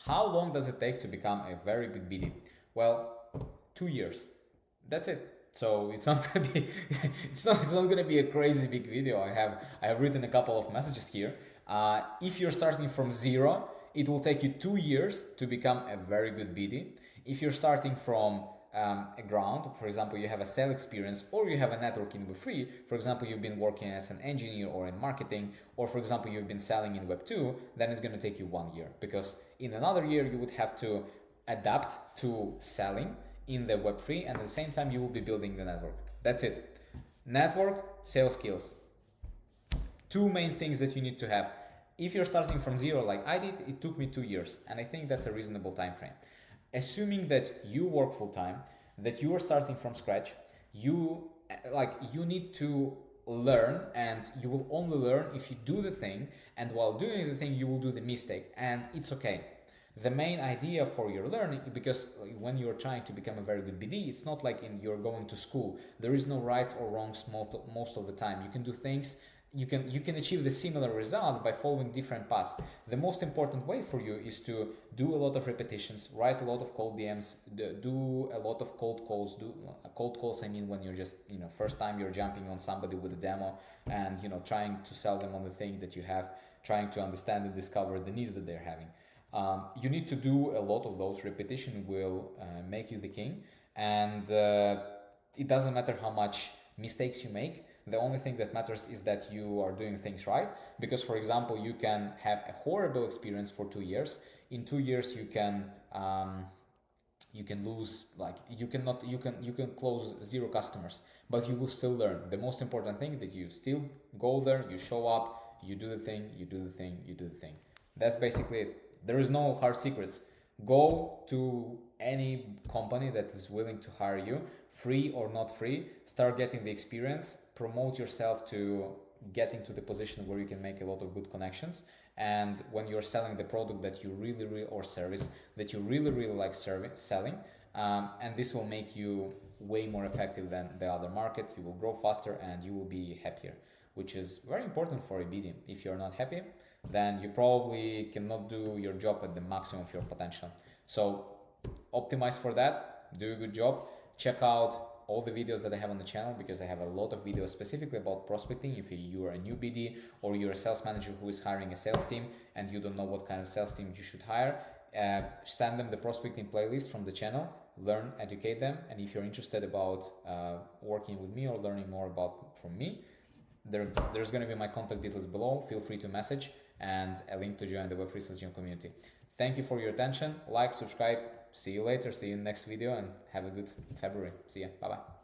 How long does it take to become a very good BD? Well, 2 years. That's it. So it's not gonna be it's not gonna be a crazy big video. I have written a couple of messages here. If you're starting from zero, it will take you 2 years to become a very good BD. If you're starting from a ground, for example, you have a sales experience or you have a network in Web3, for example, you've been working as an engineer or in marketing, or for example, you've been selling in Web2, then it's going to take you 1 year, because in another year you would have to adapt to selling in the Web3, and at the same time you will be building the network. That's it. Network, sales skills. Two main things that you need to have. If you're starting from zero like I did, it took me 2 years, and I think that's a reasonable time frame. Assuming that you work full time, that you are starting from scratch, you need to learn, and you will only learn if you do the thing, and while doing the thing you will do the mistake, and it's okay. The main idea for your learning, because when you're trying to become a very good BD, it's not like you're going to school. There is no rights or wrongs most of the time. You can do things, you can achieve the similar results by following different paths. The most important way for you is to do a lot of repetitions, write a lot of cold DMs, do a lot of cold calls. Cold calls, I mean, when you're just, first time you're jumping on somebody with a demo and, trying to sell them on the thing that you have, trying to understand and discover the needs that they're having. You need to do a lot of those. Repetition will make you the king, and it doesn't matter how much mistakes you make. The only thing that matters is that you are doing things right, because for example, you can have a horrible experience for 2 years. In 2 years you can lose, like you can close 0 customers, but you will still learn. The most important thing that you still go there, you show up, you do the thing, you do the thing, you do the thing. That's basically it. There is no hard secrets. Go to any company that is willing to hire you, free or not free, start getting the experience, promote yourself to getting to the position where you can make a lot of good connections. And when you're selling the product that you really or service that you really like selling, and this will make you way more effective than the other market. You will grow faster and you will be happier, which is very important for a BD. If you're not happy, then you probably cannot do your job at the maximum of your potential. So optimize for that, do a good job. Check out all the videos that I have on the channel, because I have a lot of videos specifically about prospecting. If you are a new BD or you're a sales manager who is hiring a sales team and you don't know what kind of sales team you should hire, send them the prospecting playlist from the channel, learn, educate them. And if you're interested about working with me or learning more about from me, there's going to be my contact details below. Feel free to message, and a link to join the Web3 Sales Gym community. Thank you for your attention. Like, subscribe. See you later. See you in the next video, and have a good February. See ya. Bye bye.